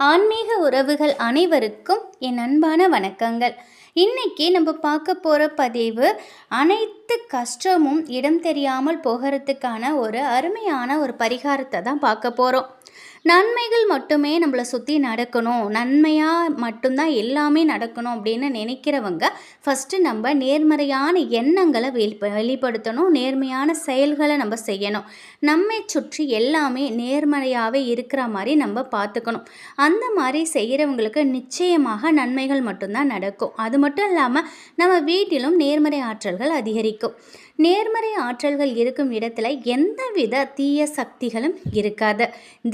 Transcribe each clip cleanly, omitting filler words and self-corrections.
ஆன்மீக உறவுகள் அனைவருக்கும் என் அன்பான வணக்கங்கள். இன்னைக்கு நம்ம பார்க்க போகிற பதிவு அனைத்து கஷ்டமும் இடம் தெரியாமல் போகிறதுக்கான ஒரு அருமையான ஒரு பரிகாரத்தை தான் பார்க்க போகிறோம். நன்மைகள் மட்டுமே நம்மளை சுற்றி நடக்கணும், நன்மையாக மட்டும்தான் எல்லாமே நடக்கணும் அப்படின்னு நினைக்கிறவங்க ஃபஸ்ட்டு நம்ம நேர்மறையான எண்ணங்களை வெளிப்படுத்தணும், நேர்மையான செயல்களை நம்ம செய்யணும். நம்மை சுற்றி எல்லாமே நேர்மறையாகவே இருக்கிற மாதிரி நம்ம பார்த்துக்கணும். அந்த மாதிரி செய்கிறவங்களுக்கு நிச்சயமாக நன்மைகள் மட்டும்தான் நடக்கும். அது மட்டும் இல்லாமல் நம்ம வீட்டிலும் நேர்மறை ஆற்றல்கள் அதிகரிக்கும். நேர்மறை ஆற்றல்கள் இருக்கும் இடத்துல எந்தவித தீய சக்திகளும் இருக்காது.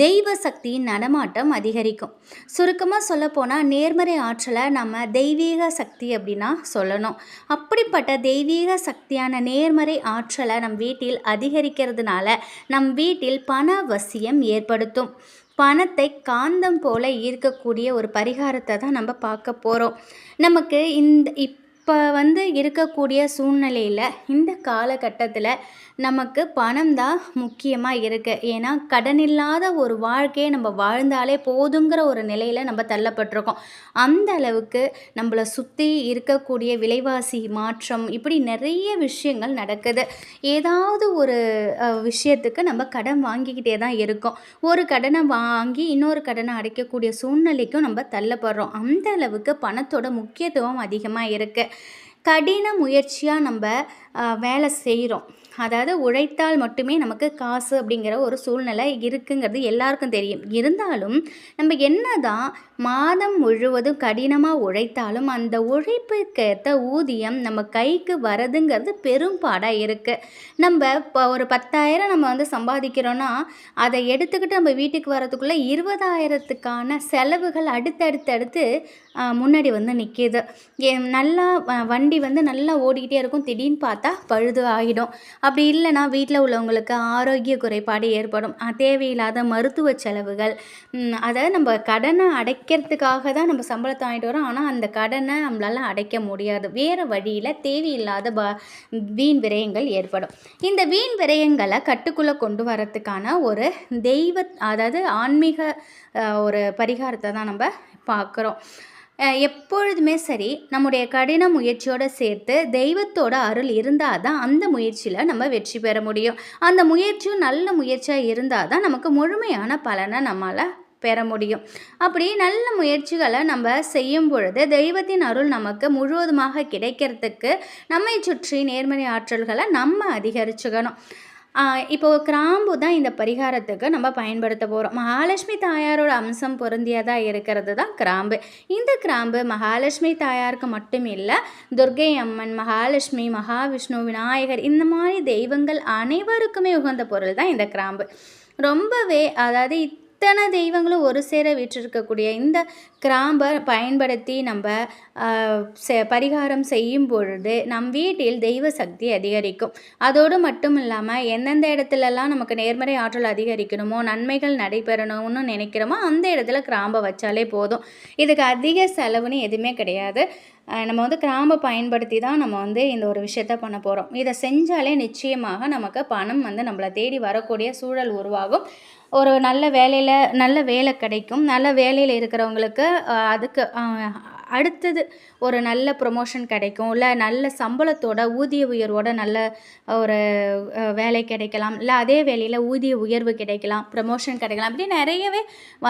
தெய்வ சக்தியின் நடமாட்டம் அதிகரிக்கும். சுருக்கமாக சொல்லப்போனால் நேர்மறை ஆற்றலை நம்ம தெய்வீக சக்தி அப்படின்னா சொல்லணும். அப்படிப்பட்ட தெய்வீக சக்தியான நேர்மறை ஆற்றலை நம் வீட்டில் அதிகரிக்கிறதுனால நம் வீட்டில் பண வசியம் ஏற்படுத்தும். பணத்தை காந்தம் போல ஈர்க்கக்கூடிய ஒரு பரிகாரத்தை தான் நம்ம பார்க்க போகிறோம். நமக்கு இப்போ இருக்கக்கூடிய சூழ்நிலையில் இந்த காலகட்டத்தில் நமக்கு பணம் தான் முக்கியமாக இருக்குது. ஏன்னா கடன் இல்லாத ஒரு வாழ்க்கையை நம்ம வாழ்ந்தாலே போதுங்கிற ஒரு நிலையில் நம்ம தள்ளப்பட்டிருக்கோம். அந்த அளவுக்கு நம்மளை சுற்றி இருக்கக்கூடிய விலைவாசி மாற்றம் இப்படி நிறைய விஷயங்கள் நடக்குது. ஏதாவது ஒரு விஷயத்துக்கு நம்ம கடன் வாங்கிக்கிட்டே தான் இருக்கோம். ஒரு கடனை வாங்கி இன்னொரு கடனை அடைக்கக்கூடிய சூழ்நிலைக்கும் நம்ம தள்ளப்படுறோம். அந்த அளவுக்கு பணத்தோட முக்கியத்துவம் அதிகமாக இருக்குது. கடின முயற்சியாக நம்ம வேலை செய்கிறோம். அதாவது உழைத்தால் மட்டுமே நமக்கு காசு அப்படிங்கிற ஒரு சூழ்நிலை இருக்குங்கிறது எல்லாருக்கும் தெரியும். இருந்தாலும் நம்ம என்னதான் மாதம் முழுவதும் கடினமாக உழைத்தாலும் அந்த உழைப்புக்கேற்ற ஊதியம் நம்ம கைக்கு வரதுங்கிறது பெரும்பாடாக இருக்குது. நம்ம இப்போ ஒரு 10,000 நம்ம சம்பாதிக்கிறோன்னா அதை எடுத்துக்கிட்டு நம்ம வீட்டுக்கு வரதுக்குள்ளே 20,000த்துக்கான செலவுகள் அடுத்தடுத்து முன்னாடி நிற்கிது. நல்லா வண்டி நல்லா ஓடிக்கிட்டே இருக்கும், திடீர்னு பார்த்தா பழுது ஆகிடும். அப்படி இல்லைனா வீட்டில் உள்ளவங்களுக்கு ஆரோக்கிய குறைபாடு ஏற்படும். தேவையில்லாத மருத்துவ செலவுகள். அதை நம்ம கடனை அடைக்கிறதுக்காக தான் நம்ம சம்பளத்தை வாங்கிட்டு வரோம். ஆனால் அந்த கடனை நம்மளால் அடைக்க முடியாது. வேறு வழியில் தேவையில்லாத வீண் விரயங்கள் ஏற்படும். இந்த வீண் விரயங்களை கட்டுக்குள்ளே கொண்டு வரத்துக்கான ஒரு அதாவது ஆன்மீக ஒரு பரிகாரத்தை தான் நம்ம பார்க்குறோம். எப்பொழுதுமே சரி, நம்முடைய கடின முயற்சியோடு சேர்த்து தெய்வத்தோட அருள் இருந்தால் தான் அந்த முயற்சியில் நம்ம வெற்றி பெற முடியும். அந்த முயற்சியும் நல்ல முயற்சியாக இருந்தால் தான் நமக்கு முழுமையான பலனை நம்மளால் பெற முடியும். அப்படி நல்ல முயற்சிகளை நம்ம செய்யும் பொழுது தெய்வத்தின் அருள் நமக்கு முழுவதுமாக கிடைக்கிறதுக்கு நம்மை சுற்றி நேர்மறை ஆற்றல்களை நம்ம அதிகரிச்சுக்கணும். இப்போது கிராம்பு தான் இந்த பரிகாரத்துக்கு நம்ம பயன்படுத்த போகிறோம். மகாலட்சுமி தாயாரோட அம்சம் பொருந்தியதாக இருக்கிறது தான் கிராம்பு. இந்த கிராம்பு மகாலட்சுமி தாயாருக்கு மட்டும் இல்லை, துர்க்கை அம்மன், மகாலட்சுமி, மகாவிஷ்ணு, விநாயகர் இந்த மாதிரி தெய்வங்கள் அனைவருக்குமே உகந்த பொருள் தான் இந்த கிராம்பு. ரொம்பவே அதாவது இத்தனை தெய்வங்களும் ஒரு சேர வீற்றிருக்கக்கூடிய இந்த கிராம்பை பயன்படுத்தி நம்ம பரிகாரம் செய்யும் பொழுது நம் வீட்டில் தெய்வ சக்தி அதிகரிக்கும். அதோடு மட்டும் இல்லாமல் எந்தெந்த இடத்துலலாம் நமக்கு நேர்மறை ஆற்றல் அதிகரிக்கணுமோ, நன்மைகள் நடைபெறணும்னு நினைக்கிறோமோ அந்த இடத்துல கிராம்பை வச்சாலே போதும். இதுக்கு அதிக செலவுன்னு எதுவுமே கிடையாது. நம்ம கிராம்பை பயன்படுத்தி தான் நம்ம இந்த ஒரு விஷயத்த பண்ண போகிறோம். இதை செஞ்சாலே நிச்சயமாக நமக்கு பணம் நம்மளை தேடி வரக்கூடிய சூழல் உருவாகும். ஒரு நல்ல வேலை கிடைக்கும். நல்ல வேலையில் இருக்கிறவங்களுக்கு அதுக்கு அடுத்தது ஒரு நல்ல ப்ரொமோஷன் கிடைக்கும். இல்லை நல்ல சம்பளத்தோட ஊதிய உயர்வோட நல்ல ஒரு வேலை கிடைக்கலாம். இல்லை அதே வேலையில் ஊதிய உயர்வு கிடைக்கலாம், ப்ரமோஷன் கிடைக்கலாம். அப்படி நிறையவே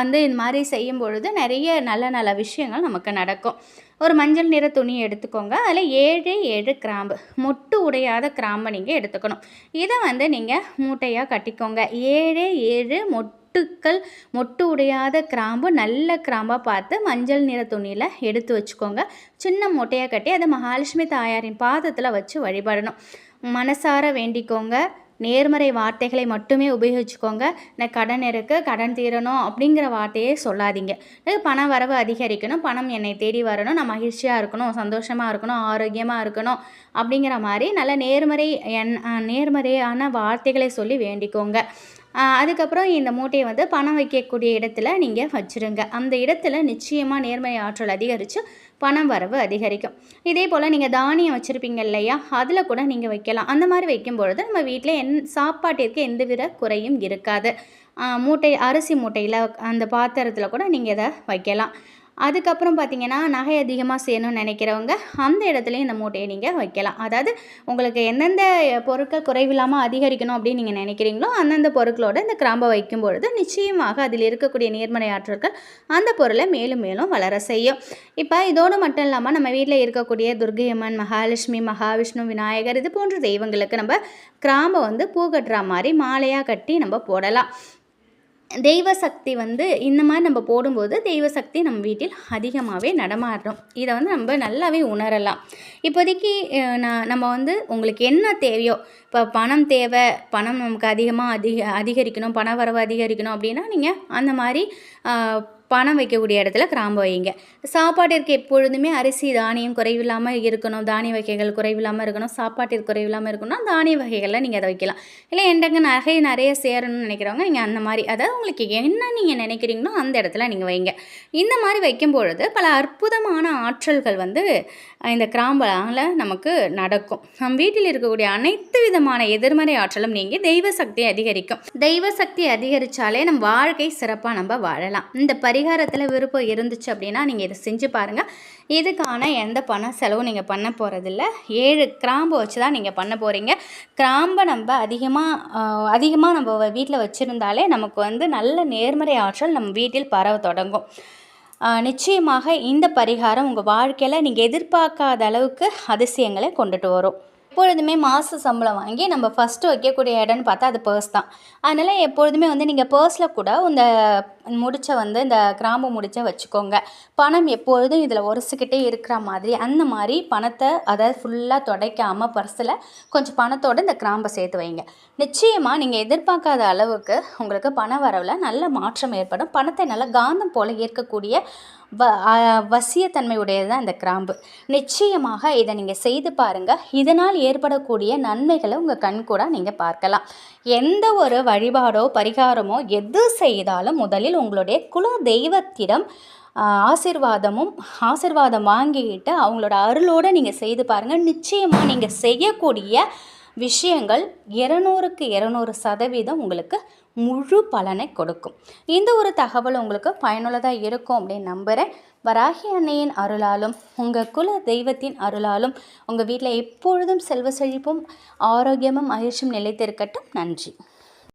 இந்த மாதிரி செய்யும் பொழுது நிறைய நல்ல விஷயங்கள் நமக்கு நடக்கும். ஒரு மஞ்சள் நிற துணி எடுத்துக்கோங்க. அதில் 7 கிராம்பு, மொட்டு உடையாத கிராம்பை நீங்கள் எடுத்துக்கணும். இதை நீங்கள் மூட்டையாக கட்டிக்கோங்க. 7 மொட்டு உடையாத கிராம்பு நல்ல கிராம்பாக பார்த்து மஞ்சள் நிற துணியில் எடுத்து வச்சுக்கோங்க. சின்ன மூட்டையாக கட்டி அதை மகாலட்சுமி தாயாரின் பாதத்தில் வச்சு வழிபடணும். மனசார வேண்டிக்கோங்க. நேர்மறை வார்த்தைகளை மட்டுமே உபயோகிச்சுக்கோங்க. நான் கடன் இருக்குது, கடன் தீரணும் அப்படிங்கிற வார்த்தையே சொல்லாதீங்க. பண வரவு அதிகரிக்கணும், பணம் என்னை தேடி வரணும், நான் மகிழ்ச்சியாக இருக்கணும், சந்தோஷமாக இருக்கணும், ஆரோக்கியமாக இருக்கணும் அப்படிங்கிற மாதிரி நல்ல நேர்மறையான வார்த்தைகளை சொல்லி வேண்டிக்கோங்க. அதுக்கப்புறம் இந்த மூட்டையை பணம் வைக்கக்கூடிய இடத்துல நீங்கள் வச்சுருங்க. அந்த இடத்துல நிச்சயமாக நேர்மறை ஆற்றல் அதிகரித்து பணம் வரவு அதிகரிக்கும். இதே போல் நீங்கள் தானியம் வச்சுருப்பீங்க இல்லையா, அதில் கூட நீங்கள் வைக்கலாம். அந்த மாதிரி வைக்கும் பொழுது நம்ம வீட்டில் சாப்பாட்டிற்கு எந்தவித குறையும் இருக்காது. மூட்டை அரிசி மூட்டையில் அந்த பாத்திரத்தில் கூட நீங்கள் இதை வைக்கலாம். அதுக்கப்புறம் பார்த்திங்கன்னா, நகை அதிகமாக செய்யணும்னு நினைக்கிறவங்க அந்த இடத்துலையும் இந்த மூட்டையை நீங்கள் வைக்கலாம். அதாவது உங்களுக்கு எந்தெந்த பொருட்கள் குறைவில்லாமல் அதிகரிக்கணும் அப்படின்னு நீங்கள் நினைக்கிறீங்களோ அந்தந்த பொருட்களோட இந்த கிராம்பை வைக்கும் பொழுது நிச்சயமாக அதில் இருக்கக்கூடிய நேர்மறை ஆற்றல்கள் அந்த பொருளை மேலும் மேலும் வளர செய்யும். இப்போ இதோடு மட்டும் இல்லாமல் நம்ம வீட்டில் இருக்கக்கூடிய துர்க்கை அம்மன், மகாலட்சுமி, மகாவிஷ்ணு, விநாயகர் இது போன்ற தெய்வங்களுக்கு நம்ம கிராம்பை பூ கட்டுற மாதிரி மாலையாக கட்டி நம்ம போடலாம். தெய்வ சக்தி இந்த மாதிரி நம்ம போடும்போது தெய்வ சக்தி நம்ம வீட்டில் அதிகமாகவே நடமாடுறோம். இதை நம்ம நல்லாவே உணரலாம். இப்போதைக்கு நம்ம உங்களுக்கு என்ன தேவையோ, இப்போ பணம் தேவை, பணம் நமக்கு அதிகரிக்கணும், பண வரவு அதிகரிக்கணும் அப்படின்னா நீங்கள் அந்த மாதிரி பணம் வைக்கக்கூடிய இடத்துல கிராம்பு வைங்க. சாப்பாட்டிற்கு எப்பொழுதுமே அரிசி தானியம் குறைவில்லாமல் இருக்கணும், தானிய வகைகள் குறைவில்லாமல் இருக்கணும், சாப்பாட்டிற்கு குறைவில்லாமல் இருக்கணும்னா தானிய வகைகளில் நீங்கள் அதை வைக்கலாம். இல்லை என்கிட்ட நகை நிறைய சேரணும்னு நினைக்கிறவங்க நீங்கள் அந்த மாதிரி, அதாவது உங்களுக்கு என்ன நீங்கள் நினைக்கிறீங்களோ அந்த இடத்துல நீங்கள் வைங்க. இந்த மாதிரி வைக்கும் பொழுது பல அற்புதமான ஆற்றல்கள் இந்த கிராம்பால் நமக்கு நடக்கும். நம் வீட்டில் இருக்கக்கூடிய அனைத்து விதமான எதிர்மறை ஆற்றலும் நீங்கி தெய்வ சக்தி அதிகரிக்கும். தெய்வ சக்தி அதிகரித்தாலே நம் வாழ்க்கை சிறப்பாக நம்ம வாழலாம். இந்த பரிகாரத்தில் விருப்பம் இருந்துச்சு அப்படின்னா நீங்கள் இதை செஞ்சு பாருங்கள். இதுக்கான எந்த பண செலவும் நீங்கள் பண்ண போகிறதில்ல. 7 கிராம்பு வச்சு தான் நீங்கள் பண்ண போகிறீங்க. கிராம்பை நம்ம அதிகமாக நம்ம வீட்டில் வச்சுருந்தாலே நமக்கு நல்ல நேர்மறை ஆற்றல் நம்ம வீட்டில் பரவ தொடங்கும். நிச்சயமாக இந்த பரிகாரம் உங்கள் வாழ்க்கையில் நீங்கள் எதிர்பார்க்காத அளவுக்கு அதிசயங்களை கொண்டுட்டு வரும். எப்பொழுதுமே மாத சம்பளம் வாங்கி நம்ம ஃபஸ்ட்டு வைக்கக்கூடிய இடம்னு பார்த்தா அது பர்ஸ் தான். அதனால் எப்பொழுதுமே நீங்கள் பர்ஸில் கூட இந்த முடிச்ச இந்த கிராம்பு முடிச்ச வச்சுக்கோங்க. பணம் எப்பொழுதும் இதில் உரசிக்கிட்டே இருக்கிற மாதிரி, அந்த மாதிரி பணத்தை அதாவது ஃபுல்லாக துடைக்காமல் பர்ஸில் கொஞ்சம் பணத்தோடு இந்த கிராம்பை சேர்த்து வைங்க. நிச்சயமாக நீங்கள் எதிர்பார்க்காத அளவுக்கு உங்களுக்கு பண வரவில் நல்ல மாற்றம் ஏற்படும். பணத்தை நல்லா காந்தம் போல் ஏற்கக்கூடிய வசியத்தன்மை உடையது தான் இந்த கிராம்பு. நிச்சயமாக இதை நீங்கள் செய்து பாருங்கள். இதனால் ஏற்படக்கூடிய நன்மைகளை உங்கள் கண் கூட நீங்கள் பார்க்கலாம். எந்த ஒரு வழிபாடோ பரிகாரமோ எது செய்தாலும் முதலில் உங்களுடைய குல தெய்வத்திடம் ஆசீர்வாதம் வாங்கிக்கிட்டு அவங்களோட அருளோடு நீங்கள் செய்து பாருங்கள். நிச்சயமாக நீங்கள் செய்யக்கூடிய விஷயங்கள் 200க்கு 200% உங்களுக்கு முழு பலனை கொடுக்கும். இந்த ஒரு தகவல் உங்களுக்கு பயனுள்ளதாக இருக்கும் அப்படின்னு நம்புகிறேன். வராகி அன்னையின் அருளாலும் உங்கள் குல தெய்வத்தின் அருளாலும் உங்கள் வீட்டில் எப்பொழுதும் செல்வ செழிப்பும் ஆரோக்கியமும் மகிழ்ச்சியும் நிலைத்திருக்கட்டும். நன்றி.